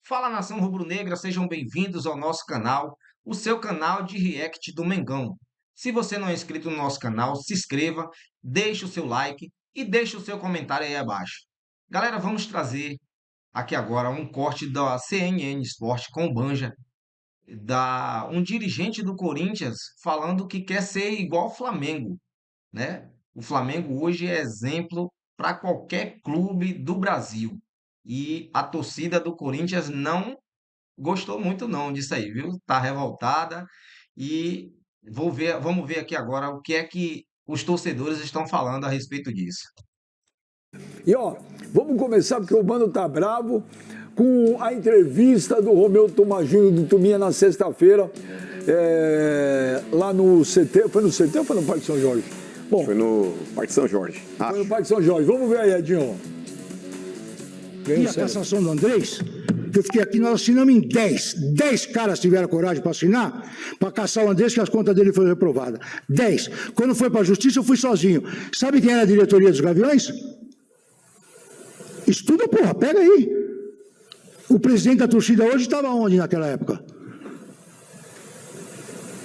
Fala nação rubro-negra, sejam bem-vindos ao nosso canal, o seu canal de react do Mengão. Se você não é inscrito no nosso canal, se inscreva, deixe o seu like e deixe o seu comentário aí abaixo. Galera, vamos trazer aqui agora um corte da CNN Sport com o Banja, um dirigente do Corinthians falando que quer ser igual ao Flamengo, né? O Flamengo hoje é exemplo para qualquer clube do Brasil. E a torcida do Corinthians não gostou muito não disso aí, viu? Tá revoltada e vamos ver aqui agora o que é que os torcedores estão falando a respeito disso. E ó, vamos começar porque o Mano tá bravo com a entrevista do Romeu Thomaz Júnior do Turminha na sexta-feira, lá no CT. Foi no CT ou foi no Parque São Jorge? Bom, foi no Parque São Jorge. Foi no Parque São Jorge. Vamos ver aí, Edinho. E a cassação do Andrés, que eu fiquei aqui, nós assinamos em 10. 10 caras tiveram coragem para assinar, para caçar o Andrés, que as contas dele foram reprovadas. 10. Quando foi para a justiça, eu fui sozinho. Sabe quem era a diretoria dos Gaviões? Estuda, porra, pega aí. O presidente da torcida hoje estava onde naquela época?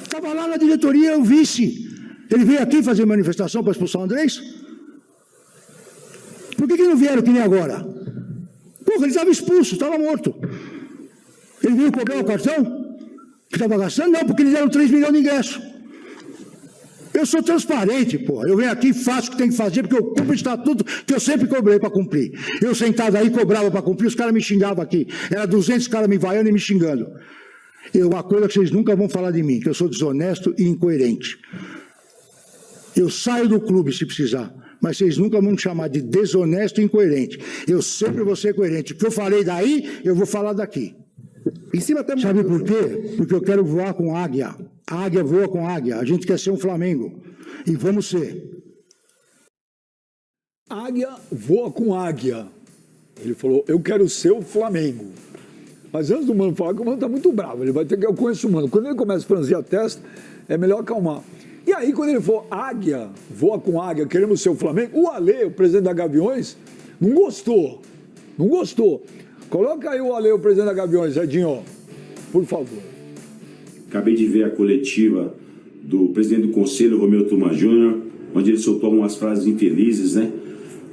Estava lá na diretoria, o vice. Ele veio aqui fazer manifestação para expulsar o Andrés? Por que não vieram que nem agora? Porra, ele estava expulso, estava morto. Ele veio cobrar o cartão que estava gastando? Não, porque eles deram 3 milhões de ingresso. Eu sou transparente, porra. Eu venho aqui e faço o que tem que fazer, porque eu cumpro o estatuto que eu sempre cobrei para cumprir. Eu sentado aí, cobrava para cumprir, os caras me xingavam aqui. Era 200 caras me vaiando e me xingando. Uma coisa que vocês nunca vão falar de mim, que eu sou desonesto e incoerente. Eu saio do clube se precisar, mas vocês nunca vão me chamar de desonesto e incoerente. Eu sempre vou ser coerente. O que eu falei daí, eu vou falar daqui. Em cima até. Sabe por quê? Porque eu quero voar com águia. A águia voa com águia. A gente quer ser um Flamengo. E vamos ser. Águia voa com águia. Ele falou, eu quero ser o Flamengo. Mas antes do Mano falar, que o Mano está muito bravo. Ele vai ter que... Eu conheço o Mano. Quando ele começa a franzir a testa, é melhor acalmar. E aí, quando ele falou águia, voa com águia, queremos ser o Flamengo, o Ale, o presidente da Gaviões, não gostou. Não gostou. Coloca aí o Ale, o presidente da Gaviões, Edinho, por favor. Acabei de ver a coletiva do presidente do Conselho, Romeu Thomaz Júnior, onde ele soltou umas frases infelizes, né?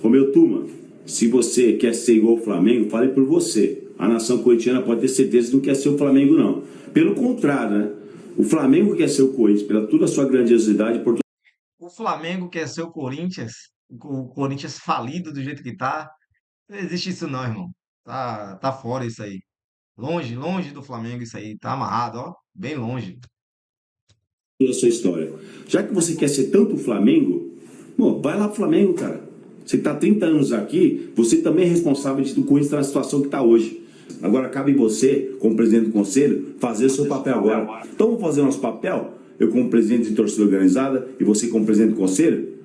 Romeu Thomaz, se você quer ser igual ao Flamengo, fale por você. A nação corintiana pode ter certeza que não quer ser o Flamengo, não. Pelo contrário, né? O Flamengo quer ser o Corinthians, pela toda a sua grandiosidade. O Flamengo quer ser o Corinthians falido do jeito que tá. Não existe isso não, irmão. Tá fora isso aí. Longe, longe do Flamengo isso aí. Tá amarrado, ó. Bem longe. Toda a sua história. Já que você quer ser tanto o Flamengo, bom, vai lá pro Flamengo, cara. Você está 30 anos aqui, você também é responsável do Corinthians estar na situação que está hoje. Agora cabe você, como presidente do conselho, fazer o seu papel agora. Então vamos fazer o nosso papel? Eu como presidente de torcida organizada e você como presidente do conselho?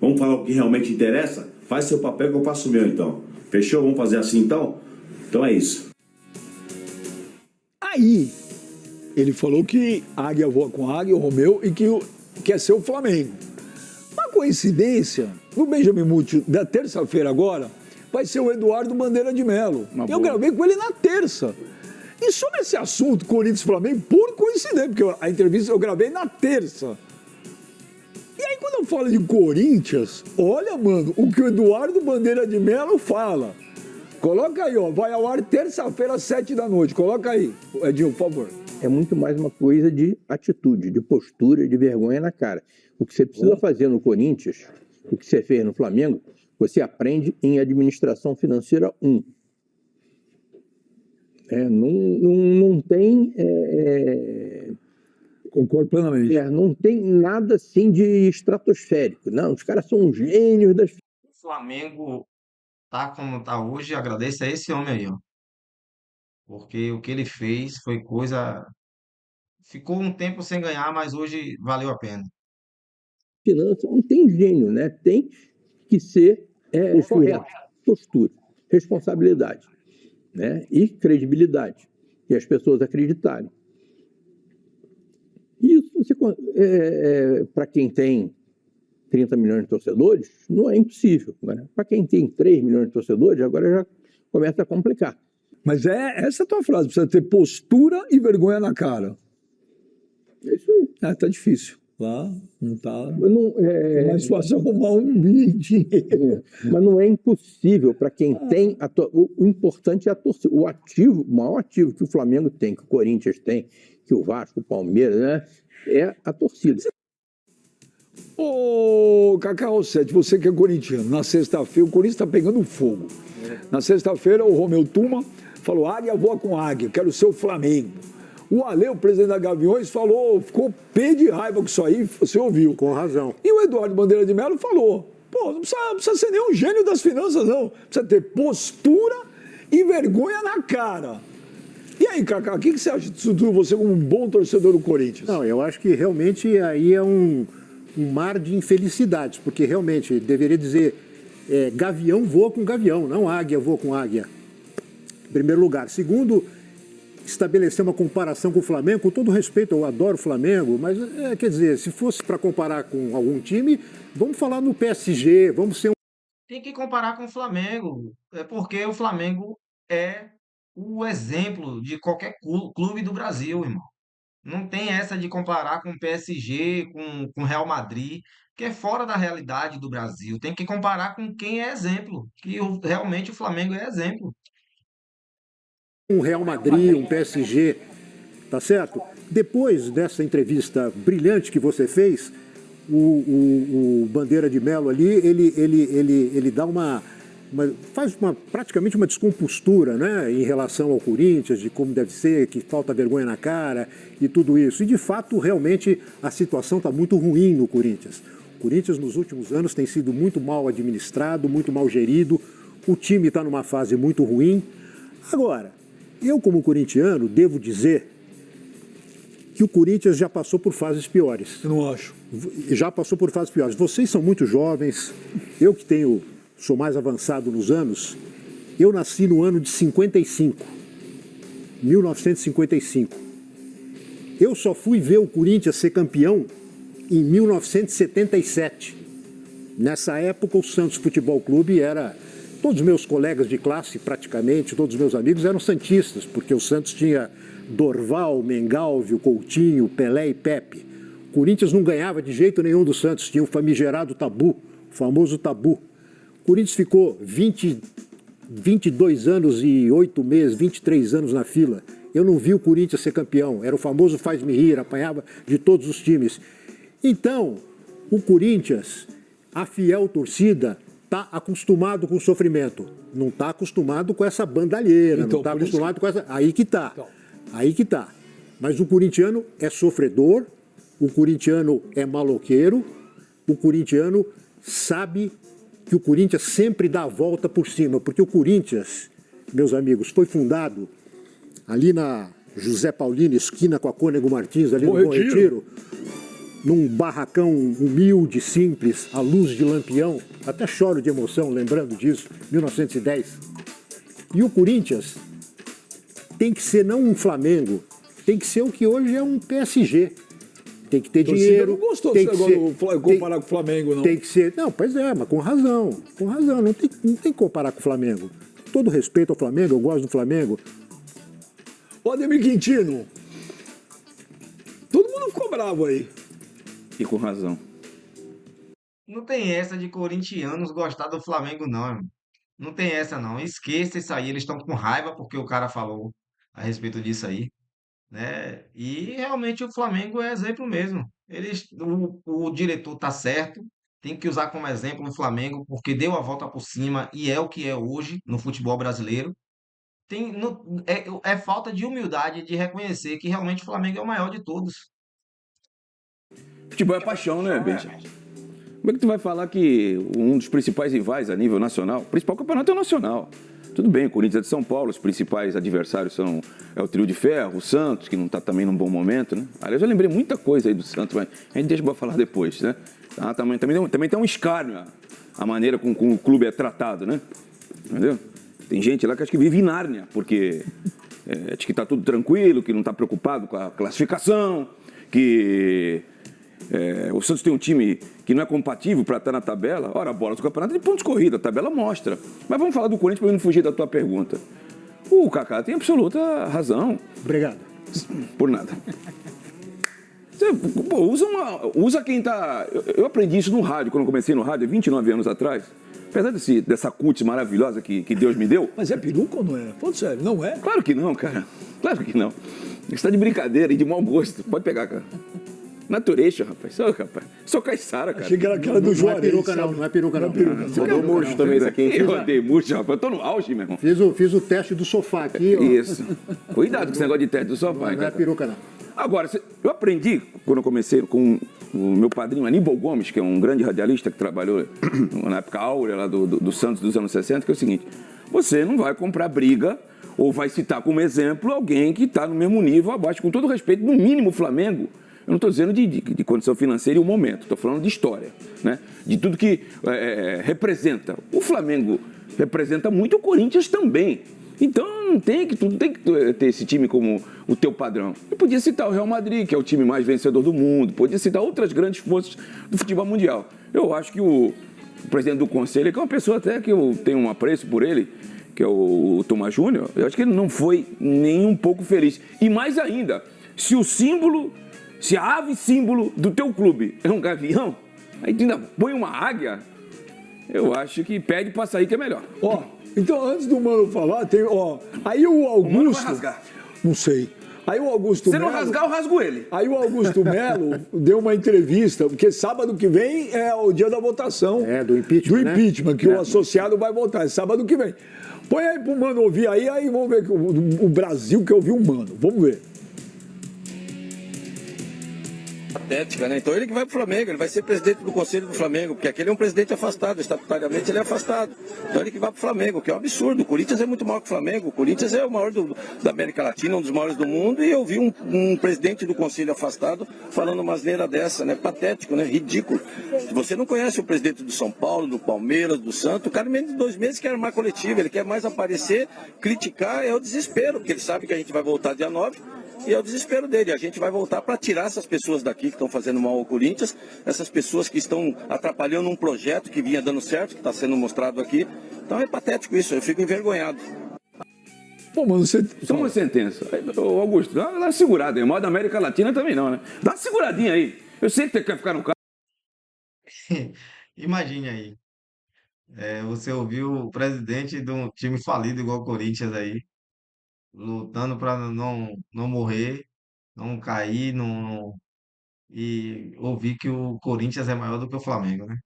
Vamos falar o que realmente interessa? Faz seu papel que eu faço o meu então. Fechou? Vamos fazer assim então? Então é isso. Aí, ele falou que a águia voa com a águia, o Romeu, e que quer ser o Flamengo. Uma coincidência, no Benjamin Múcio da terça-feira agora, vai ser o Eduardo Bandeira de Melo. Eu gravei com ele na terça. E sobre esse assunto, Corinthians e Flamengo, por coincidência, porque a entrevista eu gravei na terça. E aí, quando eu falo de Corinthians, olha, mano, o que o Eduardo Bandeira de Melo fala. Coloca aí, ó, vai ao ar terça-feira às 7 da noite. Coloca aí, Edinho, por favor. É muito mais uma coisa de atitude, de postura, de vergonha na cara. O que você precisa fazer no Corinthians, o que você fez no Flamengo, você aprende em administração financeira 1. Não tem... Concordo plenamente. Não tem nada assim de estratosférico. Não, os caras são gênios das... O Flamengo tá como tá hoje, agradeço a esse homem aí, ó. Porque o que ele fez foi coisa... Ficou um tempo sem ganhar, mas hoje valeu a pena. Finanças não tem gênio, né? Tem que ser correto. Postura, responsabilidade, né? E credibilidade. E as pessoas acreditarem. Isso, para quem tem 30 milhões de torcedores, não é impossível. Né? Para quem tem 3 milhões de torcedores, agora já começa a complicar. Mas essa é a tua frase, precisa ter postura e vergonha na cara. É isso aí. Tá difícil. Lá não tá. Não, É mais fácil arrumar um dinheiro. Mas não é impossível para quem tem. O importante é a torcida. O maior ativo que o Flamengo tem, que o Corinthians tem, que o Vasco, o Palmeiras, né? É a torcida. Ô, Cacau 7, você que é corintiano, na sexta-feira, o Corinthians está pegando fogo. Na sexta-feira, o Romeu Tuma falou: águia voa com águia, quero ser o Flamengo. O Ale, o presidente da Gaviões, falou, ficou pé de raiva com isso aí, você ouviu. Com razão. E o Eduardo Bandeira de Mello falou: pô, não precisa ser nenhum gênio das finanças, não. Precisa ter postura e vergonha na cara. E aí, Cacá, o que você acha disso tudo, você como um bom torcedor do Corinthians? Não, eu acho que realmente aí é um mar de infelicidades, porque realmente deveria dizer gavião voa com gavião, não águia voa com águia. Em primeiro lugar. Segundo, estabelecer uma comparação com o Flamengo, com todo respeito, eu adoro o Flamengo, mas quer dizer, se fosse para comparar com algum time, vamos falar no PSG, vamos ser Tem que comparar com o Flamengo, é porque o Flamengo é o exemplo de qualquer clube do Brasil, irmão. Não tem essa de comparar com o PSG, com o Real Madrid, que é fora da realidade do Brasil. Tem que comparar com quem é exemplo, que realmente o Flamengo é exemplo. um Real Madrid, um PSG, tá certo? Depois dessa entrevista brilhante que você fez, o Bandeira de Mello ali, ele dá praticamente uma descompostura, né, em relação ao Corinthians, de como deve ser, que falta vergonha na cara e tudo isso. E, de fato, realmente, a situação está muito ruim no Corinthians. O Corinthians, nos últimos anos, tem sido muito mal administrado, muito mal gerido. O time está numa fase muito ruim. Agora, eu, como corintiano, devo dizer que o Corinthians já passou por fases piores. Eu não acho. Já passou por fases piores. Vocês são muito jovens. Eu que sou mais avançado nos anos, eu nasci no ano de 55, 1955. Eu só fui ver o Corinthians ser campeão em 1977. Nessa época, o Santos Futebol Clube era... Todos os meus colegas de classe, praticamente, todos os meus amigos eram santistas, porque o Santos tinha Dorval, Mengalvio, Coutinho, Pelé e Pepe. O Corinthians não ganhava de jeito nenhum do Santos, tinha o famigerado tabu, o famoso tabu. O Corinthians ficou 22 anos e 8 meses, 23 anos na fila. Eu não vi o Corinthians ser campeão, era o famoso faz-me rir, apanhava de todos os times. Então, o Corinthians, a fiel torcida, está acostumado com o sofrimento, não está acostumado com essa bandalheira, então, não está acostumado com essa... Aí que está, aí que está. Mas o corintiano é sofredor, o corintiano é maloqueiro, o corintiano sabe que o Corinthians sempre dá a volta por cima, porque o Corinthians, meus amigos, foi fundado ali na José Paulino, esquina com a Cônego Martins, ali no Bom Retiro, num barracão humilde, simples, à luz de lampião. Até choro de emoção lembrando disso, 1910. E o Corinthians tem que ser não um Flamengo, tem que ser o que hoje é um PSG. Tem que ter dinheiro. Não gostou tem desse que ser, comparar com o Flamengo, não? Tem que ser. Não, pois é, mas com razão. Com razão. Não tem que comparar com o Flamengo. Todo respeito ao Flamengo, eu gosto do Flamengo. Ô, Ademir Quintino, todo mundo ficou bravo aí. E com razão. Não tem essa de corintianos gostar do Flamengo, não, irmão. Não tem essa, não. Esqueça isso aí. Eles estão com raiva porque o cara falou a respeito disso aí, né? E realmente o Flamengo é exemplo mesmo. O diretor tá certo, tem que usar como exemplo o Flamengo, porque deu a volta por cima e é o que é hoje no futebol brasileiro. É falta de humildade de reconhecer que realmente o Flamengo é o maior de todos. Futebol é paixão, né, Benja? Como é que tu vai falar que um dos principais rivais a nível nacional, o principal campeonato é o nacional? Tudo bem, o Corinthians é de São Paulo, os principais adversários é o Trio de Ferro, o Santos, que não está também num bom momento, né? Aliás, eu lembrei muita coisa aí do Santos, mas a gente deixa pra falar depois, né? Tá, também tem um escárnio a maneira com o clube é tratado, né? Entendeu? Tem gente lá que acho que vive em Nárnia, porque acho que está tudo tranquilo, que não está preocupado com a classificação, que o Santos tem um time que não é compatível para estar na tabela. Ora, a bola do campeonato é de pontos corridos, a tabela mostra. Mas vamos falar do Corinthians para não fugir da tua pergunta. O Kaká tem absoluta razão. Obrigado. Por nada. Você, pô, usa quem tá... Eu aprendi isso no rádio, quando eu comecei no rádio, 29 anos atrás. Apesar dessa cutis maravilhosa que Deus me deu. Mas é peruca ou não é? Falando sério, não é? Claro que não, cara. Claro que não. Você está de brincadeira e de mau gosto. Pode pegar, cara. Natureza, rapaz. Sou caiçara, cara. Achei que era aquela do Não é Juarez. peruca, não. Não é peruca, não. Rodou murcho também isso aqui. Eu andei murcho, rapaz. Eu tô no auge, meu irmão. Fiz o teste do sofá aqui. Ó. Isso. Cuidado com esse negócio de teste do sofá, Não é cara. peruca, não. Agora, eu aprendi, quando eu comecei com o meu padrinho Aníbal Gomes, que é um grande radialista que trabalhou na época áurea lá do Santos dos anos 60, que é o seguinte: você não vai comprar briga ou vai citar como exemplo alguém que está no mesmo nível abaixo, com todo respeito, no mínimo o Flamengo. Eu não estou dizendo de condição financeira e o momento, estou falando de história, né? De tudo que representa. O Flamengo representa muito, o Corinthians também. Então não tem que ter esse time como o teu padrão. Eu podia citar o Real Madrid, que é o time mais vencedor do mundo, podia citar outras grandes forças do futebol mundial. Eu acho que o presidente do conselho, que é uma pessoa até que eu tenho um apreço por ele, que é o Tomás Júnior, eu acho que ele não foi nem um pouco feliz. E mais ainda, se a ave símbolo do teu clube é um gavião, aí tu ainda põe uma águia, eu acho que pede pra sair que é melhor. Ó, então antes do Mano falar, tem, ó, aí o Augusto... O Mano vai rasgar. Não sei. Aí o Augusto Se Melo... não rasgar, eu rasgo ele. Aí o Augusto Melo deu uma entrevista, porque sábado que vem é o dia da votação. Do impeachment, Do impeachment, que o associado vai votar, é sábado que vem. Põe aí pro Mano ouvir aí vamos ver o Brasil que ouviu o Mano. Vamos ver. Patética, né? Então ele que vai pro Flamengo, ele vai ser presidente do Conselho do Flamengo, porque aquele é um presidente afastado, estatutariamente ele é afastado. Então ele que vai pro Flamengo, que é um absurdo. O Corinthians é muito maior que o Flamengo, o Corinthians é o maior da América Latina, um dos maiores do mundo, e eu vi um presidente do Conselho afastado falando uma asneira dessa, né? Patético, né? Ridículo. Se você não conhece o presidente do São Paulo, do Palmeiras, do Santos, o cara em menos de 2 meses quer armar coletiva, ele quer mais aparecer, criticar, é o desespero, porque ele sabe que a gente vai voltar dia 9, e é o desespero dele. A gente vai voltar para tirar essas pessoas daqui que estão fazendo mal ao Corinthians, essas pessoas que estão atrapalhando um projeto que vinha dando certo, que está sendo mostrado aqui. Então é patético isso, eu fico envergonhado. Pô, mano, você... Toma uma sentença. Ô, Augusto, dá uma segurada aí. O modo da América Latina também não, né? Dá uma seguradinha aí. Eu sei que você quer ficar no carro. Imagine aí. Você ouviu o presidente de um time falido igual o Corinthians aí, lutando para não morrer, não cair, e ouvir que o Corinthians é maior do que o Flamengo, né?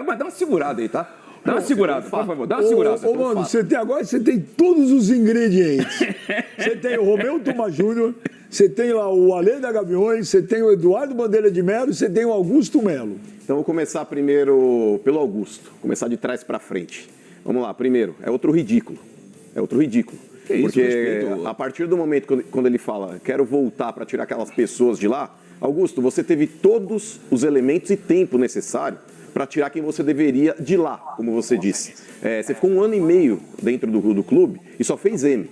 Mas dá uma segurada aí, tá? Dá uma segurada, por favor, dá uma segurada. Ô, mano, você tem todos os ingredientes. Você tem o Romeu Tomás Júnior, você tem lá o Alê da Gaviões, você tem o Eduardo Bandeira de Melo e você tem o Augusto Melo. Então vou começar primeiro pelo Augusto, começar de trás para frente. Vamos lá, primeiro, é outro ridículo. É outro ridículo. Que isso, porque respeito. a partir do momento quando ele fala, quero voltar para tirar aquelas pessoas de lá, Augusto, você teve todos os elementos e tempo necessário para tirar quem você deveria de lá, como você disse. Você ficou 1 ano e meio dentro do clube e só fez M.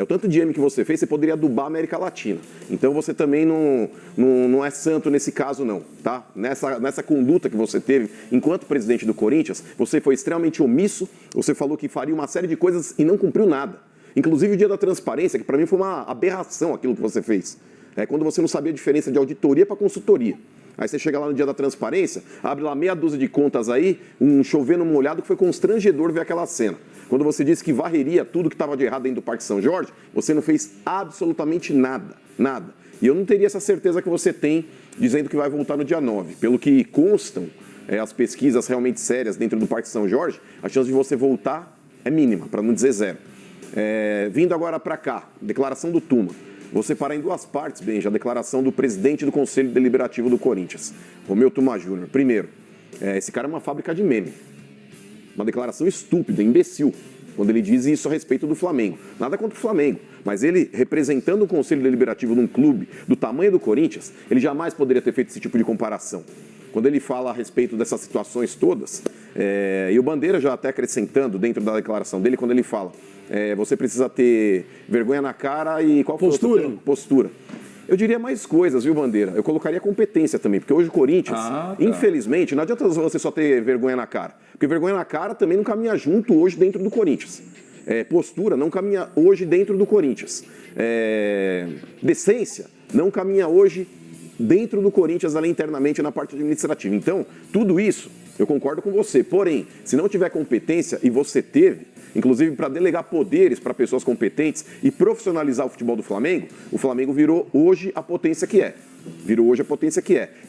O tanto de M que você fez, você poderia adubar a América Latina. Então você também não é santo nesse caso, não, tá? Nessa conduta que você teve enquanto presidente do Corinthians, você foi extremamente omisso, você falou que faria uma série de coisas e não cumpriu nada. Inclusive o dia da transparência, que para mim foi uma aberração aquilo que você fez. Quando você não sabia a diferença de auditoria para consultoria. Aí você chega lá no dia da transparência, abre lá meia dúzia de contas aí, um chovendo molhado, que foi constrangedor ver aquela cena. Quando você disse que varreria tudo que estava de errado dentro do Parque São Jorge, você não fez absolutamente nada, nada. E eu não teria essa certeza que você tem dizendo que vai voltar no dia 9. Pelo que constam as pesquisas realmente sérias dentro do Parque São Jorge, a chance de você voltar é mínima, para não dizer zero. Vindo agora para cá, declaração do Tuma. Vou separar em 2 partes, Benja, a declaração do presidente do Conselho Deliberativo do Corinthians, Romeu Tomás Júnior. Primeiro, esse cara é uma fábrica de meme. Uma declaração estúpida, imbecil, quando ele diz isso a respeito do Flamengo. Nada contra o Flamengo, mas ele, representando o Conselho Deliberativo de um clube do tamanho do Corinthians, ele jamais poderia ter feito esse tipo de comparação. Quando ele fala a respeito dessas situações todas, e o Bandeira já até acrescentando dentro da declaração dele, quando ele fala, você precisa ter vergonha na cara e qual foi o outro termo? Postura. Eu diria mais coisas, viu, Bandeira? Eu colocaria competência também, porque hoje o Corinthians, infelizmente, não adianta você só ter vergonha na cara, porque vergonha na cara também não caminha junto hoje dentro do Corinthians. postura não caminha hoje dentro do Corinthians. Decência não caminha hoje dentro do Corinthians, ali internamente na parte administrativa. Então, tudo isso, eu concordo com você. Porém, se não tiver competência, e você teve, inclusive para delegar poderes para pessoas competentes e profissionalizar o futebol do Flamengo, o Flamengo virou hoje a potência que é.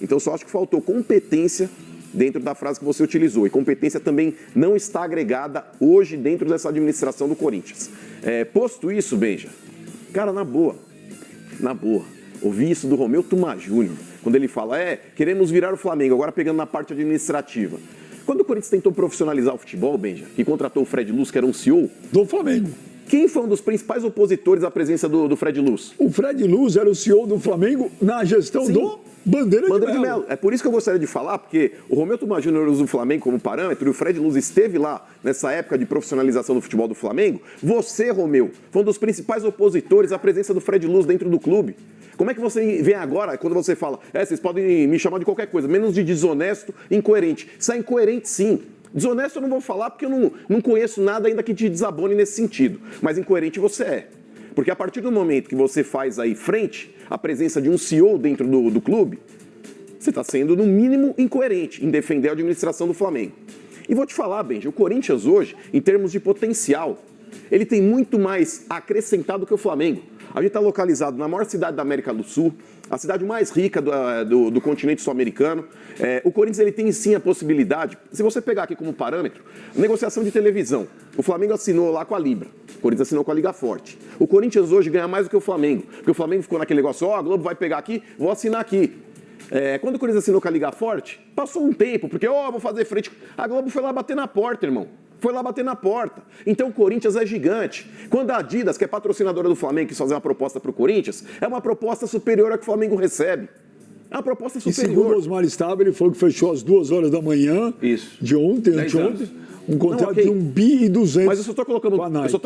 Então, só acho que faltou competência dentro da frase que você utilizou. E competência também não está agregada hoje dentro dessa administração do Corinthians. Posto isso, Benja, cara, na boa, ouvi isso do Romeu Thuma Júnior, quando ele fala, queremos virar o Flamengo, agora pegando na parte administrativa. Quando o Corinthians tentou profissionalizar o futebol, Benja, que contratou o Fred Luz, que era um CEO do Flamengo. Quem foi um dos principais opositores à presença do Fred Luz? O Fred Luz era o CEO do Flamengo na gestão do Bandeira de Melo. É por isso que eu gostaria de falar, porque o Romeu Thuma Júnior usa o Flamengo como parâmetro e o Fred Luz esteve lá nessa época de profissionalização do futebol do Flamengo. Você, Romeu, foi um dos principais opositores à presença do Fred Luz dentro do clube. Como é que você vem agora, quando você fala, vocês podem me chamar de qualquer coisa, menos de desonesto, incoerente. Isso é incoerente, sim. Desonesto eu não vou falar porque eu não conheço nada ainda que te desabone nesse sentido. Mas incoerente você é. Porque a partir do momento que você faz aí frente à presença de um CEO dentro do clube, você está sendo, no mínimo, incoerente em defender a administração do Flamengo. E vou te falar, Benji, o Corinthians hoje, em termos de potencial, ele tem muito mais acrescentado que o Flamengo. A gente está localizado na maior cidade da América do Sul, a cidade mais rica do continente sul-americano. O Corinthians ele tem sim a possibilidade, se você pegar aqui como parâmetro, negociação de televisão. O Flamengo assinou lá com a Libra, o Corinthians assinou com a Liga Forte. O Corinthians hoje ganha mais do que o Flamengo, porque o Flamengo ficou naquele negócio, a Globo vai pegar aqui, vou assinar aqui. Quando o Corinthians assinou com a Liga Forte, passou um tempo, porque vou fazer frente. A Globo foi lá bater na porta, irmão. Foi lá bater na porta. Então o Corinthians é gigante. Quando a Adidas, que é patrocinadora do Flamengo, quis fazer uma proposta para o Corinthians, é uma proposta superior à que o Flamengo recebe. É uma proposta superior. E segundo o Osmar Stava, ele falou que fechou às 2h da manhã de ontem, anteontem, um contrato de 1,2 bi. Mas eu só estou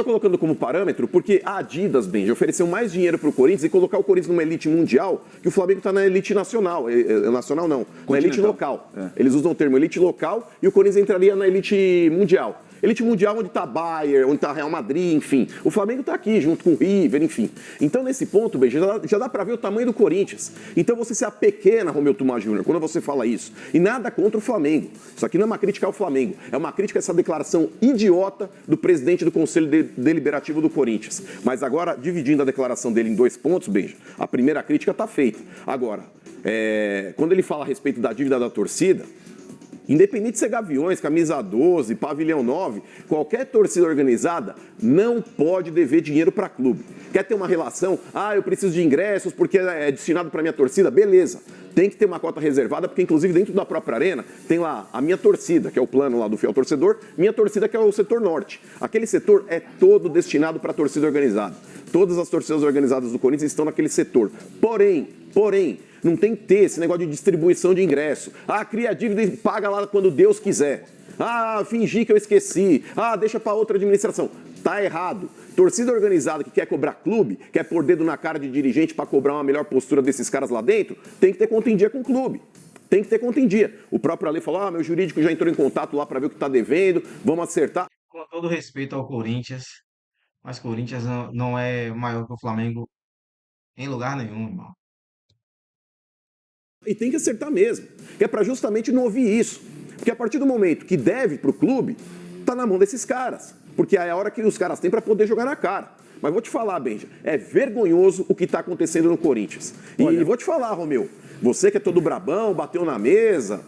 colocando como parâmetro porque a Adidas, Benji, ofereceu mais dinheiro para o Corinthians e colocar o Corinthians numa elite mundial, que o Flamengo está na elite nacional. Nacional não, na elite local. Eles usam o termo elite local e o Corinthians entraria na elite mundial. Elite mundial onde está Bayern, onde está Real Madrid, enfim. O Flamengo está aqui, junto com o River, enfim. Então, nesse ponto, Benji, já dá para ver o tamanho do Corinthians. Então, você se apequena, Romeu Thuma Júnior, quando você fala isso. E nada contra o Flamengo. Isso aqui não é uma crítica ao Flamengo. É uma crítica a essa declaração idiota do presidente do Conselho Deliberativo do Corinthians. Mas agora, dividindo a declaração dele em 2 pontos, Benji, a primeira crítica está feita. Agora, quando ele fala a respeito da dívida da torcida, independente de ser Gaviões, Camisa 12, Pavilhão 9, qualquer torcida organizada não pode dever dinheiro para clube. Quer ter uma relação? Eu preciso de ingressos porque é destinado para minha torcida? Beleza. Tem que ter uma cota reservada, porque inclusive dentro da própria arena tem lá a minha torcida, que é o plano lá do fiel torcedor, minha torcida que é o setor norte. Aquele setor é todo destinado para a torcida organizada. Todas as torcidas organizadas do Corinthians estão naquele setor. Porém, não tem que ter esse negócio de distribuição de ingresso. Cria dívida e paga lá quando Deus quiser. Fingir que eu esqueci. Deixa para outra administração. Tá errado. Torcida organizada que quer cobrar clube, quer pôr dedo na cara de dirigente para cobrar uma melhor postura desses caras lá dentro, tem que ter conta em dia com o clube. Tem que ter conta em dia. O próprio Ale falou, meu jurídico já entrou em contato lá para ver o que está devendo, vamos acertar. Com todo respeito ao Corinthians, mas Corinthians não é maior que o Flamengo em lugar nenhum, irmão. E tem que acertar mesmo, que é para justamente não ouvir isso. Porque a partir do momento que deve para o clube, tá na mão desses caras. Porque é a hora que os caras têm para poder jogar na cara. Mas vou te falar, Benja, é vergonhoso o que está acontecendo no Corinthians. E vou te falar, Romeu, você que é todo brabão, bateu na mesa.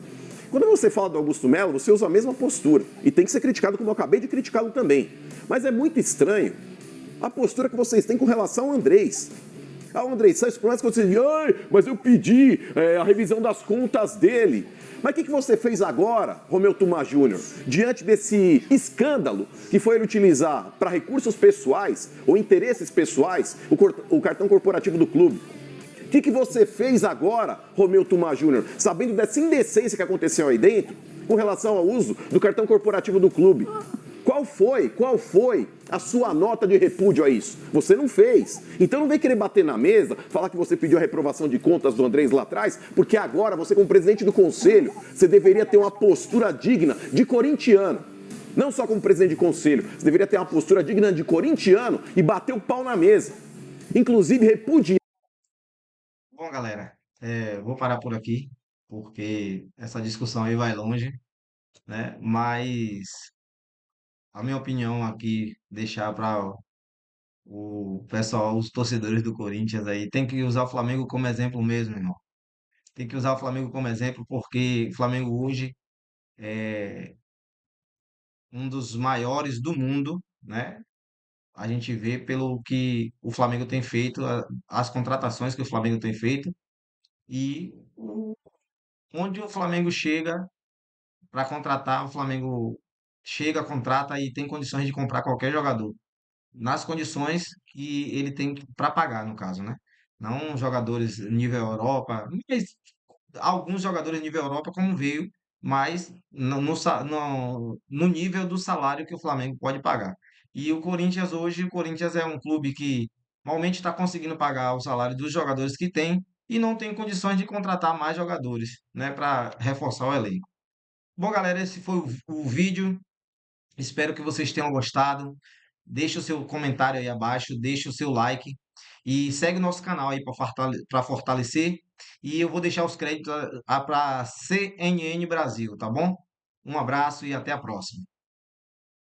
Quando você fala do Augusto Melo, você usa a mesma postura. E tem que ser criticado como eu acabei de criticá-lo também. Mas é muito estranho a postura que vocês têm com relação ao Andrés. O Andrés Santos, por mais que você diga, mas eu pedi a revisão das contas dele. Mas o que você fez agora, Romeu Thuma Júnior, diante desse escândalo que foi ele utilizar para recursos pessoais ou interesses pessoais o cartão corporativo do clube? O que você fez agora, Romeu Thuma Júnior, sabendo dessa indecência que aconteceu aí dentro, com relação ao uso do cartão corporativo do clube? Qual foi a sua nota de repúdio a isso? Você não fez. Então não vem querer bater na mesa, falar que você pediu a reprovação de contas do Andrés lá atrás, porque agora você, como presidente do conselho, você deveria ter uma postura digna de corintiano. Não só como presidente de conselho. Você deveria ter uma postura digna de corintiano e bater o pau na mesa. Inclusive repudiar. Bom, galera, vou parar por aqui, porque essa discussão aí vai longe, né? Mas a minha opinião aqui, deixar para o pessoal, os torcedores do Corinthians aí, tem que usar o Flamengo como exemplo mesmo, irmão. Tem que usar o Flamengo como exemplo, porque o Flamengo hoje é um dos maiores do mundo, né? A gente vê pelo que o Flamengo tem feito, as contratações que o Flamengo tem feito e onde o Flamengo chega para contratar, o Flamengo chega, contrata e tem condições de comprar qualquer jogador, nas condições que ele tem para pagar, no caso, né? Não jogadores nível Europa, mas alguns jogadores nível Europa, como veio, mas no nível do salário que o Flamengo pode pagar. E o Corinthians hoje, o Corinthians é um clube que normalmente está conseguindo pagar o salário dos jogadores que tem e não tem condições de contratar mais jogadores, né, para reforçar o elenco. Bom, galera, esse foi o vídeo. Espero que vocês tenham gostado. Deixe o seu comentário aí abaixo, deixe o seu like e segue o nosso canal aí para fortalecer. E eu vou deixar os créditos para CNN Brasil, tá bom? Um abraço e até a próxima.